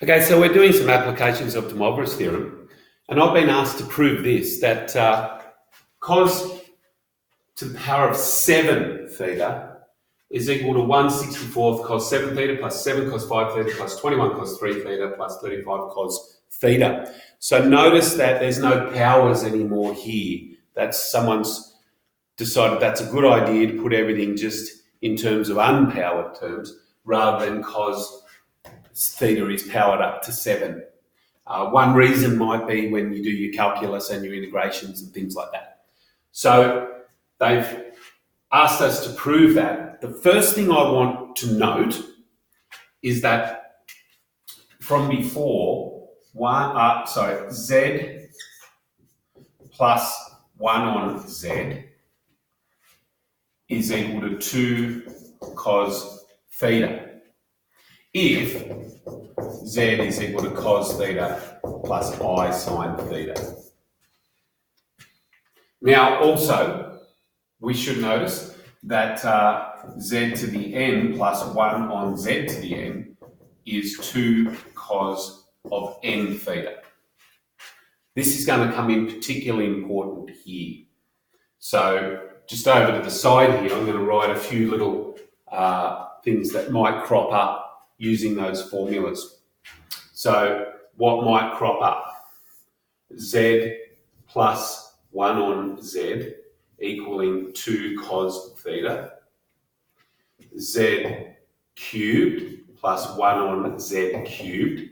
Okay, so we're doing some applications of DeMoivres theorem, and I've been asked to prove this, that cos to the power of 7 theta is equal to 1/64 cos 7 theta plus 7 cos 5 theta plus 21 cos 3 theta plus 35 cos theta. So notice that there's no powers anymore here. That's someone's decided that's a good idea to put everything just in terms of unpowered terms rather than cos theta is powered up to 7. One reason might be when you do your calculus and your integrations and things like that. So they've asked us to prove that. The first thing I want to note is that from before, z plus 1 on z is equal to 2 cos theta. If z is equal to cos theta plus I sine theta. Now also, we should notice that z to the n plus 1 on z to the n is 2 cos of n theta. This is going to come in particularly important here. So just over to the side here, I'm going to write a few little things that might crop up using those formulas. So what might crop up? Z plus 1 on z equaling 2 cos theta. Z cubed plus 1 on z cubed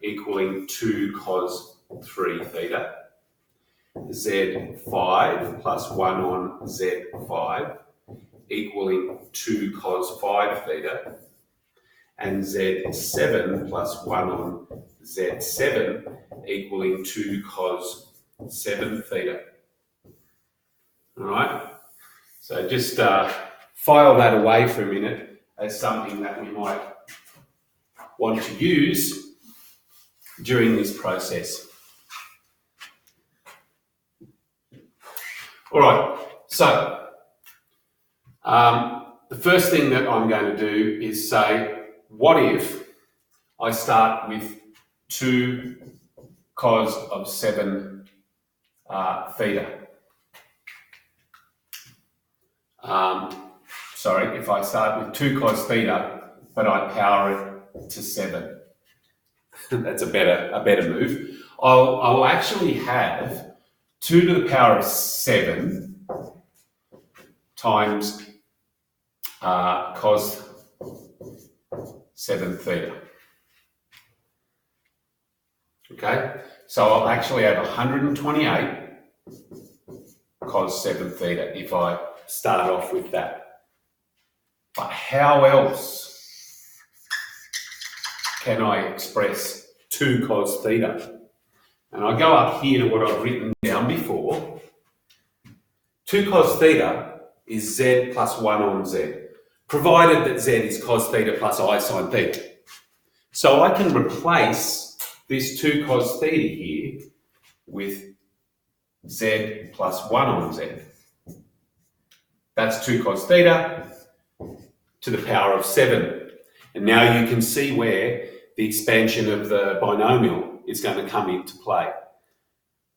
equaling 2 cos 3 theta. Z5 plus 1 on z5 equaling 2 cos 5 theta. And z7 plus 1 on z7 equaling 2 cos 7 theta. All right, so just file that away for a minute as something that we might want to use during this process. All right, so the first thing that I'm going to do is say, what if I start with 2 cos of 7 theta? If I start with 2 cos theta, but I power it to 7. That's a better move. I'll actually have 2 to the power of 7 times cos 7 theta. Okay, so I'll actually have 128 cos 7 theta if I start off with that. But how else can I express 2 cos theta? And I go up here to what I've written down before. 2 cos theta is z plus 1 on z, provided that z is cos theta plus I sine theta. So I can replace this 2 cos theta here with z plus 1 on z. That's 2 cos theta to the power of 7. And now you can see where the expansion of the binomial is going to come into play.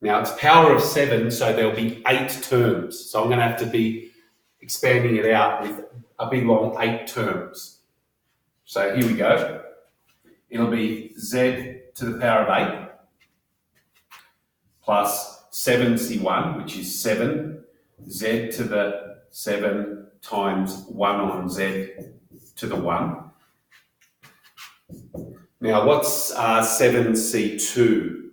Now it's power of 7, so there'll be 8 terms. So I'm going to have to be expanding it out with a big long 8 terms. So here we go. It'll be z to the power of 8 plus 7c1, which is 7, z to the 7 times 1 on z to the 1. Now what's 7c2?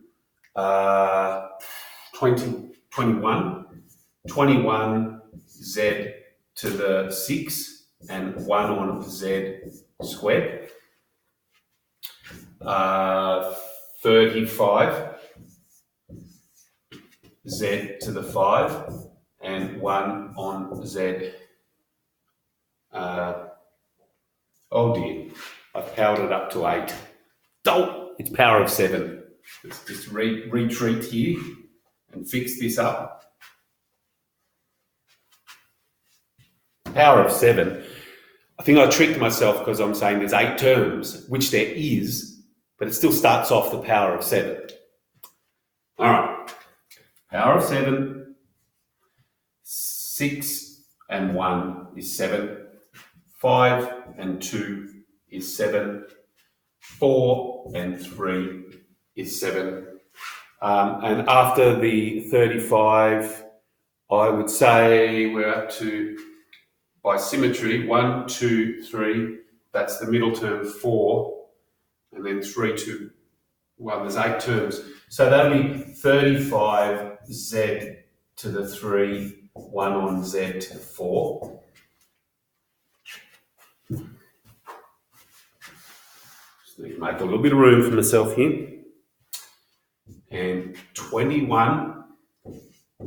21. 21 z to the 6 and 1 on z squared. 35 z to the 5 and 1 on z. Oh dear, I've powered it up to 8. Oh, it's power of 7. Let's just retreat here and fix this up. Power of 7. I think I tricked myself because I'm saying there's 8 terms, which there is, but it still starts off the power of 7. All right, power of 7, 6 and 1 is 7, 5 and 2 is 7, 4 and 3 is 7. And after the 35, I would say we're up to, by symmetry, 1, 2, 3, that's the middle term, 4, and then 3, 2, 1, there's 8 terms. So that'll be 35z to the 3, 1 on z to the 4. Just need to make a little bit of room for myself here. And 21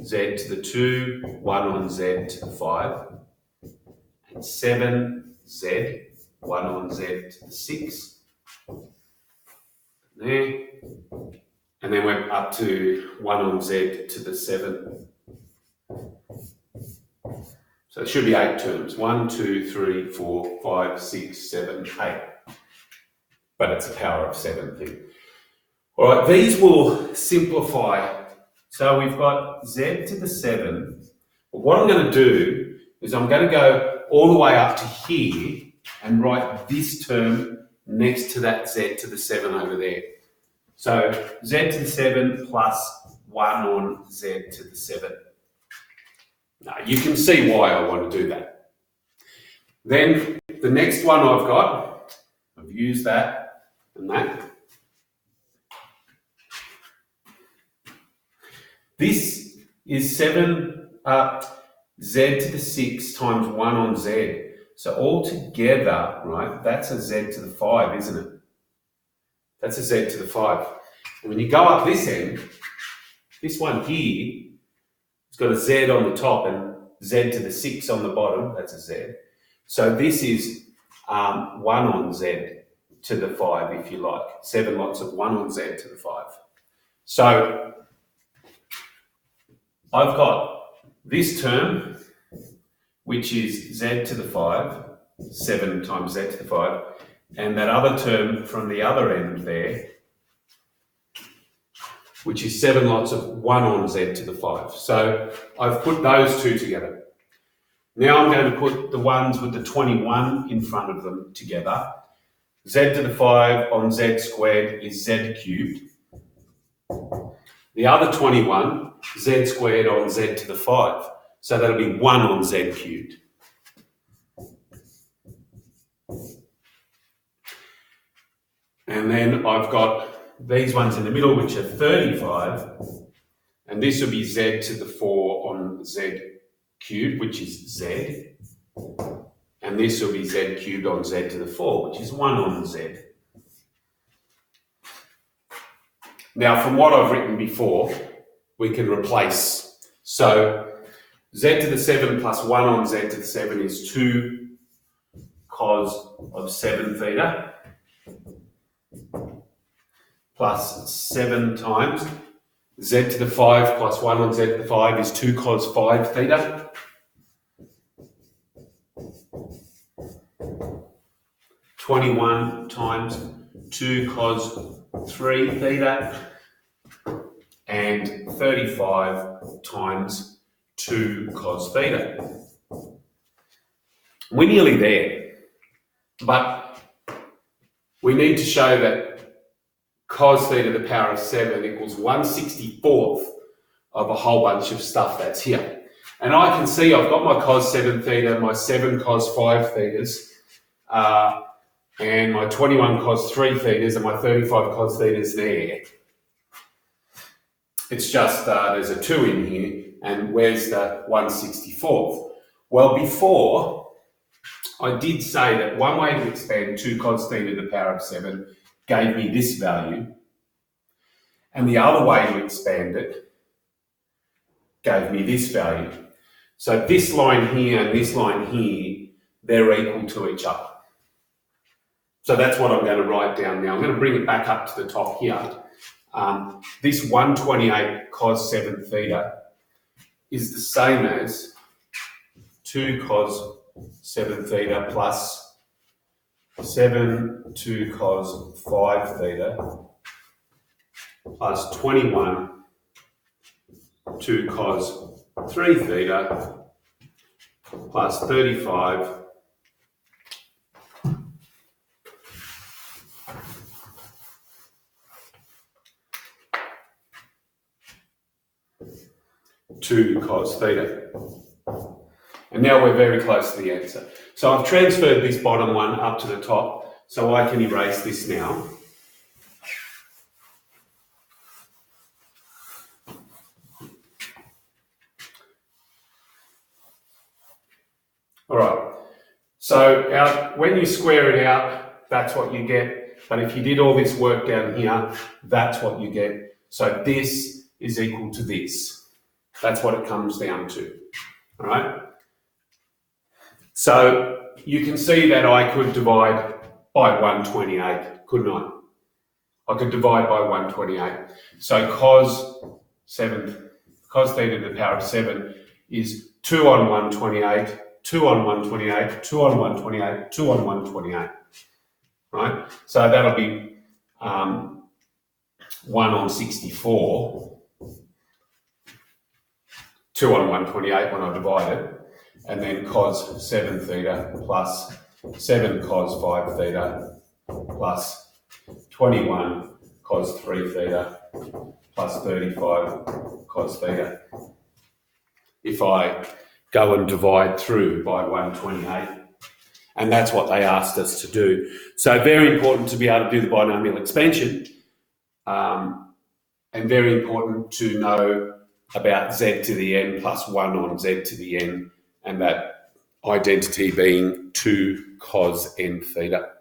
z to the 2, 1 on z to the 5. And 7z, 1 on z to the 6. There. And then we're up to 1 on z to the 7. So it should be 8 terms. 1, 2, 3, 4, 5, 6, 7, 8. But it's a power of 7 thing. All right, these will simplify. So we've got z to the 7. But what I'm going to do is I'm going to go all the way up to here and write this term next to that z to the 7 over there. So z to the 7 plus 1 on z to the 7. Now, you can see why I want to do that. Then the next one I've used that and that. This is 7 z to the 6 times 1 on z. So altogether, right, that's a z to the 5, isn't it? That's a z to the 5. And when you go up this end, this one here, it's got a z on the top and z to the 6 on the bottom, that's a z. So this is 1 on z to the 5, if you like. 7 lots of 1 on z to the 5. So I've got this term, which is z to the 5, 7 times z to the 5, and that other term from the other end there, which is 7 lots of 1 on z to the 5. So I've put those two together. Now I'm going to put the ones with the 21 in front of them together. Z to the 5 on z squared is z cubed. The other 21, z squared on z to the 5. So that'll be 1 on z cubed. And then I've got these ones in the middle, which are 35. And this will be z to the 4 on z cubed, which is z. And this will be z cubed on z to the 4, which is 1 on z. Now, from what I've written before, we can replace. So z to the 7 plus 1 on z to the 7 is 2 cos of 7 theta plus 7 times z to the 5 plus 1 on z to the 5 is 2 cos 5 theta. (21) times 2 cos 3 theta and 35 times 2 cos theta. We're nearly there, but we need to show that cos theta to the power of 7 equals 1/64th of a whole bunch of stuff that's here. And I can see I've got my cos 7 theta, my 7 cos 5 thetas, and my 21 cos 3 thetas and my 35 cos thetas there. It's just there's a 2 in here, and where's the 1/64th? Well, before, I did say that one way to expand 2 cos theta to the power of 7 gave me this value, and the other way to expand it gave me this value. So this line here and this line here, they're equal to each other. So that's what I'm going to write down now. I'm going to bring it back up to the top here. This 128 cos 7 theta is the same as 2 cos 7 theta plus 7 2 cos 5 theta plus 21 2 cos 3 theta plus 35 2 cos theta. And now we're very close to the answer. So I've transferred this bottom one up to the top, so I can erase this now. All right, so when you square it out, that's what you get. But if you did all this work down here, that's what you get. So this is equal to this. That's what it comes down to, all right? So you can see that I could divide by 128, couldn't I? I could divide by 128. So cos theta to the power of 7 is 2 on 128, 2 on 128, 2 on 128, 2 on 128, right? So that'll be 1 on 64, 2 on 128 when I divide it, and then cos 7 theta plus 7 cos 5 theta plus 21 cos 3 theta plus 35 cos theta. If I go and divide through by 128, and that's what they asked us to do. So very important to be able to do the binomial expansion, and very important to know about z to the n plus 1 on z to the n, and that identity being 2 cos n theta.